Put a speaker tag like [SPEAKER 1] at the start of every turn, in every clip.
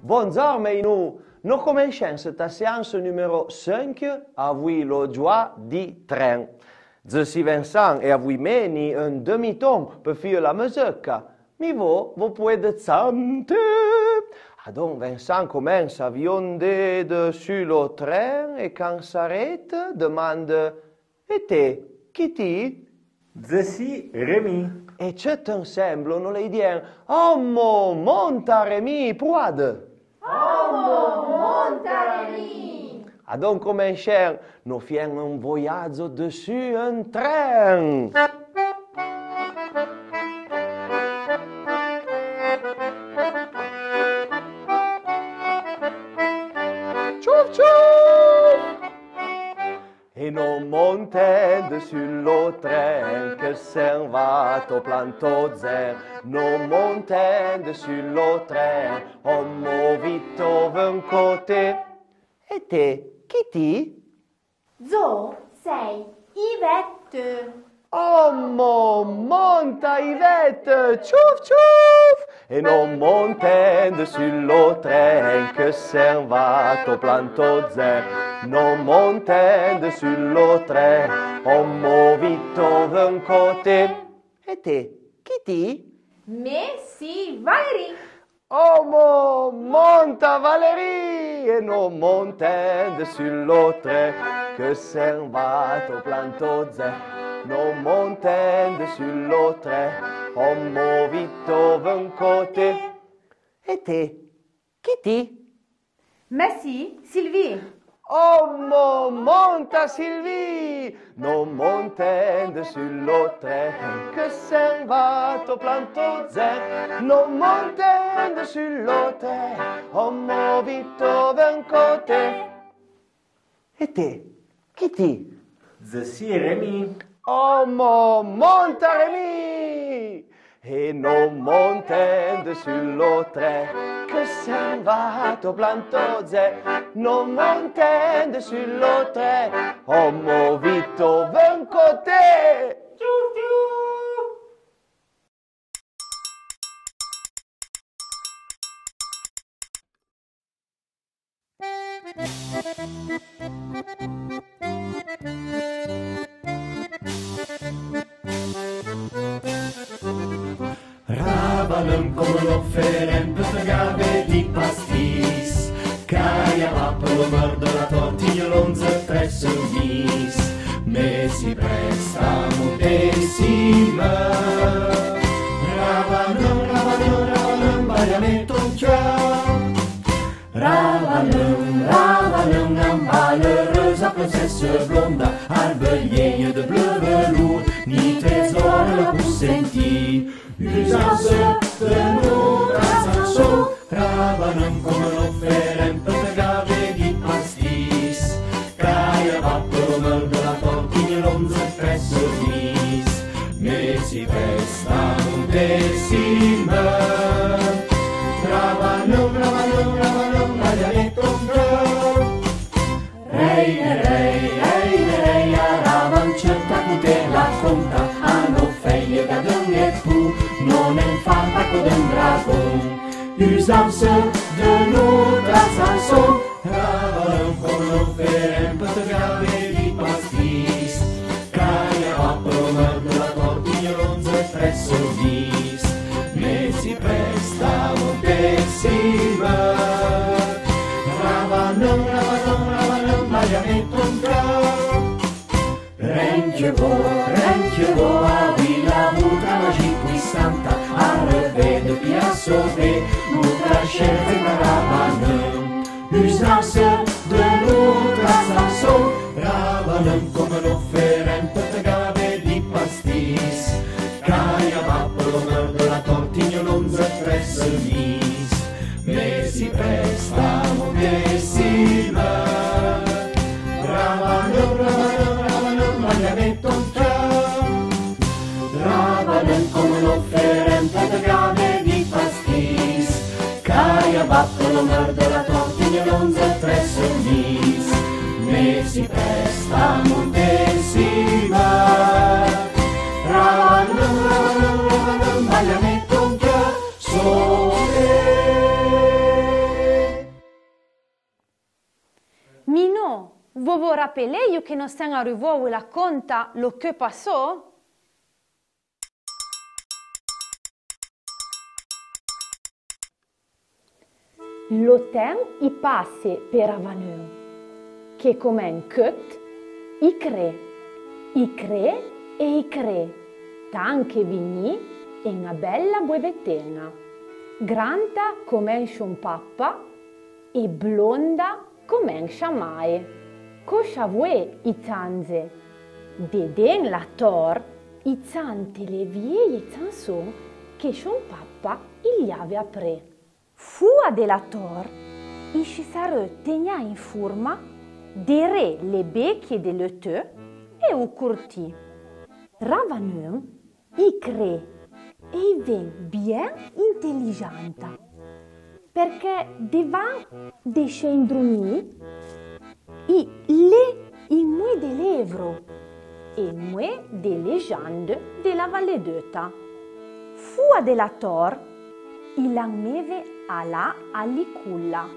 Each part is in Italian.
[SPEAKER 1] Buongiorno Inu, noi cominciamo questa séance numéro 5 avec le joie du train. Je suis Vincent et avec meni un demi-ton per faire la musica. Mi vous pouvez chanter. Donc Vincent commence à vionder dessus le train et quand s'arrête, demande « Et qui ti? »
[SPEAKER 2] Je suis Rémi.
[SPEAKER 1] E ce te sembra, non le dire «Oh, monta Rémi, pruade!»
[SPEAKER 3] Montarelli!
[SPEAKER 1] Donc cominciamo, noi facciamo un viaggio dessus un train. Ciuf ciuf! Et nous montons dessus le train que s'en va au planto zer. Nous montons dessus le train, on move vite d'un côté. E te, chi ti?
[SPEAKER 3] Zo sei Ivette.
[SPEAKER 1] Oh, monta Yvette, ciuf ciuf! Et nous montons dessus le train que s'en va au planto zer. Nous montons dessus le train, on move vite d'un côté. E te, chi ti?
[SPEAKER 3] Messi Valérie.
[SPEAKER 1] Oh, monta Valérie! Et nous montons dessus le train que s'en va au planto zer. Nous montons dessus le train, on move vite d'un côté. E te, chi ti?
[SPEAKER 3] Messi Sylvie.
[SPEAKER 1] Oh, monta Sylvie! Nous montons dessus le train que s'en va au planto zer. Nous montons dessus le train, on move vite d'un côté. E te, chi ti?
[SPEAKER 2] Je suis Rémi.
[SPEAKER 1] Oh, monta Rémi! Et nous montons dessus le train que s'en va au planto zer. Nous montons dessus le train, on move vite d'un côté. Tchou, tchou.
[SPEAKER 2] Ravalăm come l'offerem per pagare di pastis. Caia va per lo mordo la tortiglia l'onze presso il vis. Me si presta moltissima. Ravalăm, bagliamento un chiaro. Ravalăm, un malheureuse princesse blonde, arbelier de bleu velours, ni trésor la pour sentir. Usance de notre ascenso, Ravalăm come l'offerem per pagare di pastis. Caia va per lo mordo la tortiglia l'onze presso il vis. Me si presta moltissima. Ravalăm, bagliamento un chiaro. Rei, aravan certa cu te la conta, hanno feie gadon e pu, non è fatta con un dragon. Usance de notre chanson, Ravalăm come l'offerem per pagare di pastis. Caia va per lo mordo la tortiglia l'onze presso il vis. Me si presta moltissima. Ravalăm, bagliamento un chiaro. Renche vo, avui la mutra magique qui santa, arrevede pia sauvé, mutra chef et Ravalăm. Usance de notre chanson, Ravalăm come l'offerem per pagare di pastis. Caia va per lo mordo la tortiglia l'onze presso il vis. Me si presta moltissima. Ravalăm, bagliamento un chiaro. Ravalăm come l'offerem per pagare di pastis. Caia va per lo mordo la tortiglia l'onze presso il vis. Me si presta moltissima. Ravalăm, bagliamento un chiaro. Sole
[SPEAKER 4] rappelez que nous sommes arrivés où la conta lo que passò? Lo temps i passe per avaneu, che come un cut, i cre e i cre, tanche vigni e una bella buevettina, granta come un sciampappa e blonda come un sciamae, coscia vuoi i zanze, deden la tor, i zante le vie zanson che sciampappa gli aveva pre. Fua della tor, i scisarò tenia in forma de re le becchie delle te e u curti. Ravanun, i cre e i ven bien intelligente, perché devan de scendrumi i le in mue de l'Evro e mue de legende della Valle d'Eta. Fua della tor, i langmeve alla alliculla,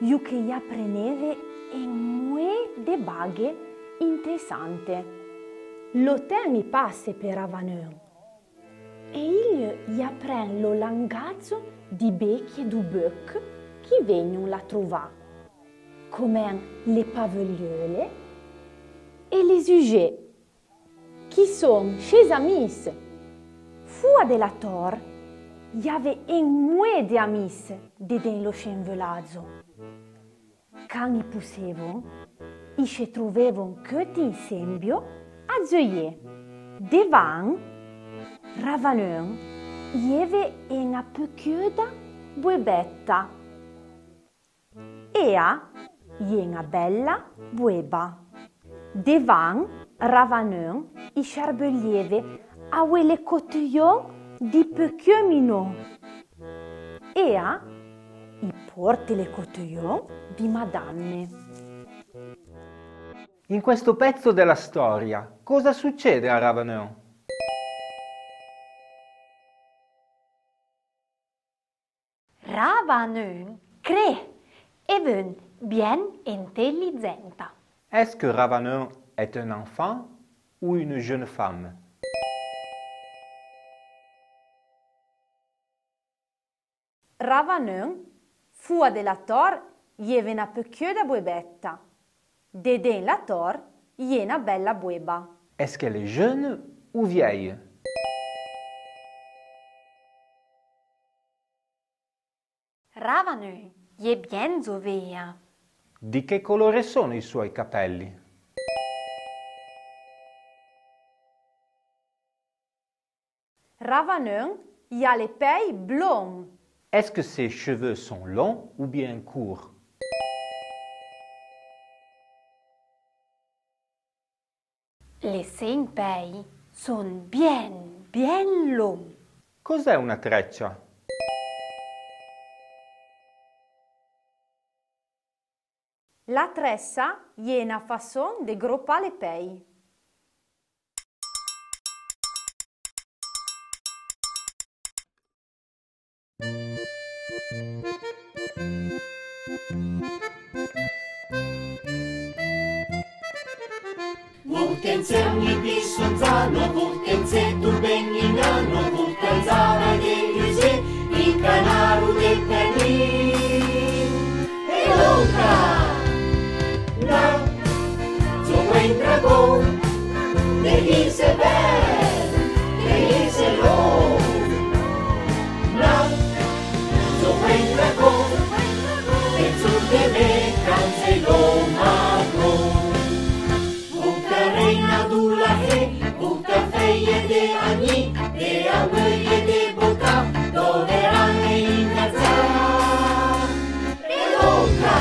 [SPEAKER 4] io che gli appreneve e mue de baghe interessante. Lo temi passe per avaneu e io gli appren lo langazzo di becchie du bœc che vengono la trovà, come le pavegliole e le sujets, che sono chez amis. Fua della tor, gli ave un mue de amis dedin lo scenvelazzo. Quand i pusevon, i se trovevon căt insembio a zăie. Devan, ravanun, ieve una păchiuda buebetta. Ea, una bella bueba. Devan, ravanun, i șarbelieve a uele cotillon di păchiomino. Ea, i porte le cotillon di madame.
[SPEAKER 5] In questo pezzo della storia, cosa succede a Ravaneu?
[SPEAKER 3] Ravanun crée et veut bien intelligente.
[SPEAKER 5] Est-ce que Ravaneu est un enfant ou une jeune femme?
[SPEAKER 4] Ravanun, fua della tor, ieve una păchiuda buebetta. Dedin la tor, ie una bella bueba.
[SPEAKER 5] Est-ce qu'elle est jeune ou vieille?
[SPEAKER 3] Ravanun è bien zovea.
[SPEAKER 5] Di che colore sono i suoi capelli?
[SPEAKER 4] Ravanun, i ha le pei blonde.
[SPEAKER 5] Est-ce que ses cheveux sont longs ou bien courts?
[SPEAKER 3] Les cinq pays sont bien longs.
[SPEAKER 5] Cos'è una treccia?
[SPEAKER 4] La tressa ie una façon de groppa le pei.
[SPEAKER 2] Vulcanzerni di Sonzano, Vulcanzetto Benignano, Vulcanzara de Giuse, il Canaro del Pernin. E l'Oca, là, so buen dragón, de Isabel, de Iselón. Là, so buen dragón, del sur de Meccan se lo magón. Reina Dulahe, Buca feie de agni, de avăie de boca, doverane innalzar. E loca,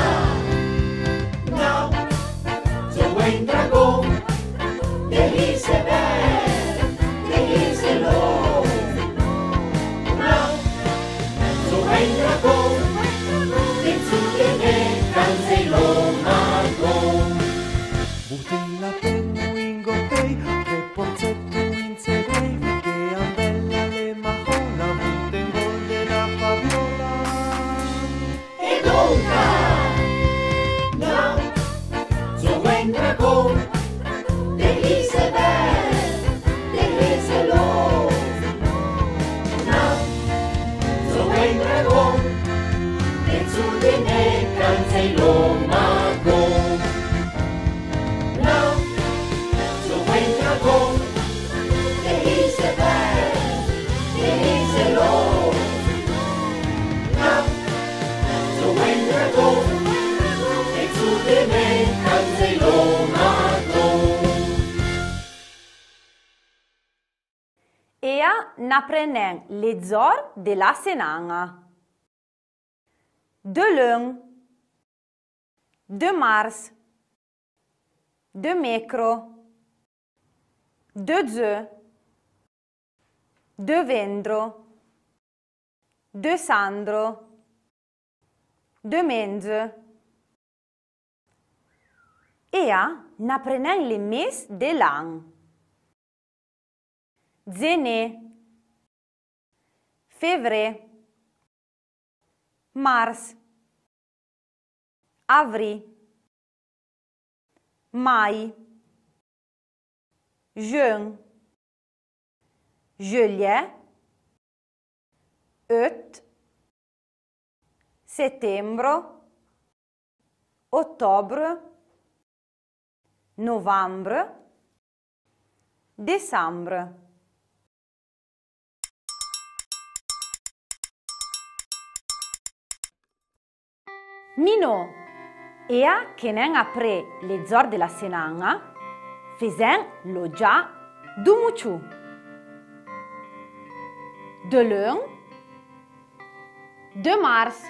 [SPEAKER 2] now, so buen dragón, de Isabel, de Iselón. Now, so buen dragón, del sur de Meccan se lo magón.
[SPEAKER 6] Butella penno in gottei, tre porzetto in segui, che ambella le
[SPEAKER 4] n'apprenen les heures de la semaine. De lundi, de mars, de mercredi, de jeudi, de vendredi, de samedi, de dimanche. Et n'apprenen les meses de l'an. Janvier, février, mars, avril, mai, juin, juillet, août, septembre, octobre, novembre, décembre. Mino, ea che n'en appris les heures de la semaine, faisant lo già du mucciu. De lundi, de mars.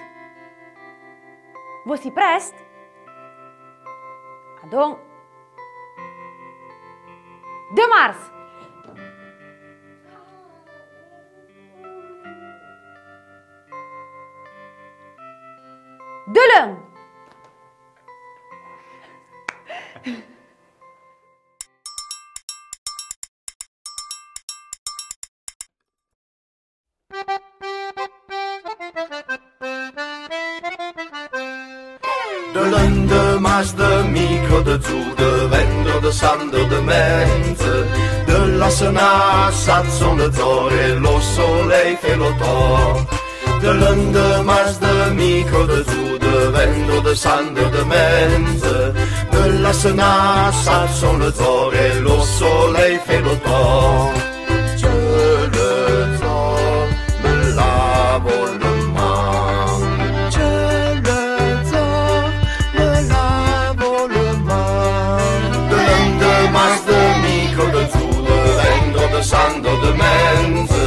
[SPEAKER 4] Vous y prest? Adon. De mars. De lundi.
[SPEAKER 2] De lundi, de mars, de micro, de zu, de vendre, de sando, de menze. De la sena, s'alzano le ore, lo soleil fait l'automne. De lundi, de mars, de micro, de zu, de vendre, de sando, de menze. De la sena, s'alzano le ore, lo soleil fait l'automne. Je le sens, me lavo le main. Je le sens, me lavo le main. De lundi, de mars, de micro, de zu, de vendre, de sando, de menze.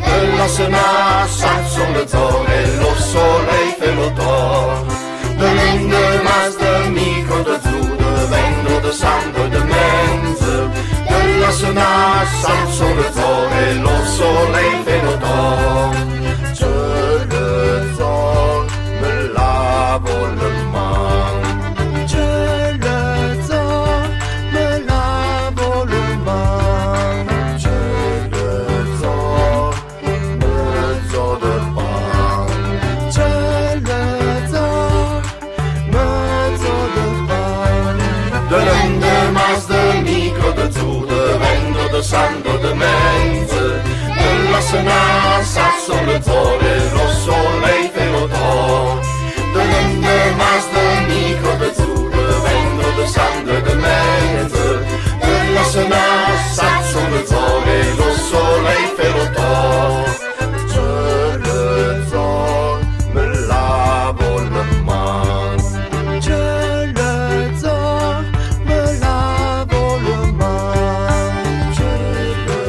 [SPEAKER 2] De la sena, s'alzano le ore, lo soleil fait l'automne. De lundi, de mars, de micro, de zu, de vendre, de sando, de menze. De la sena, s'alzano le ore, lo soleil fait l'automne. Je le sens, me lavo le main. Je le sens, me lavo le main. Je le sens, me sens de pain. Je le sens, me sens de pain. De lundi, de mars, de micro, de zu, de vendre, de sando, de menze. De la sena, s'alzano le ore, lo soleil fait l'automne. De lundi, de mars, de micro, de zu, de vendre, de sando, de menze. De la sena, s'alzano le ore, lo soleil fait l'automne. Je le sens, me lavo le main. Je le sens, me lavo le main. Je le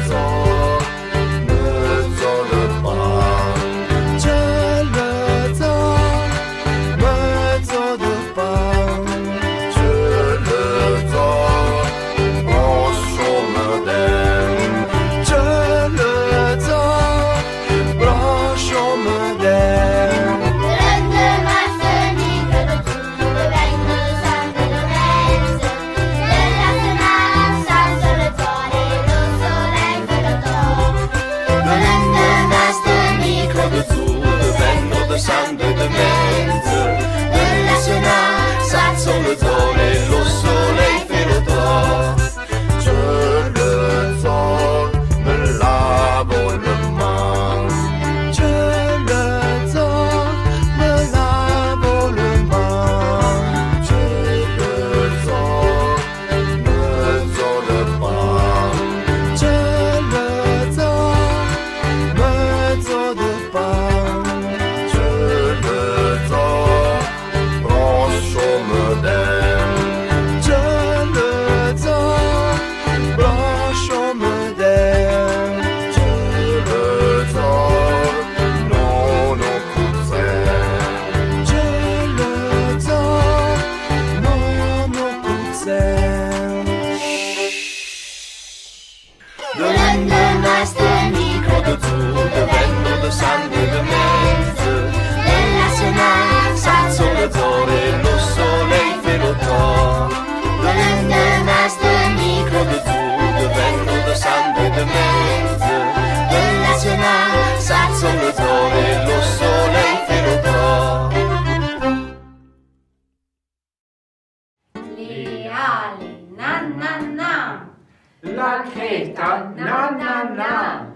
[SPEAKER 2] sens, me sens de pain. Je le sens, me sens de pain. Je le sens, en chaume d'air. Je le sens, branchons-me d'air. De lundi, de mars, de micro, de zu, de vendre, de sando, de menze. De la sena, s'alzano le ore, lo soleil fait l'automne. Je le sens, me lavo le main. Je le sens, me lavo le main. Je le sens, me sens de pain. Je le sens, me La creta, na na na.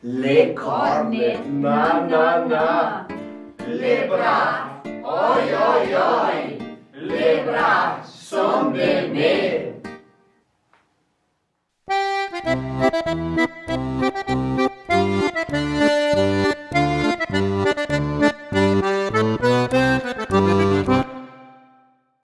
[SPEAKER 2] Le corna, na na na. Les bras, oi oi oi. Les bras sont des nez.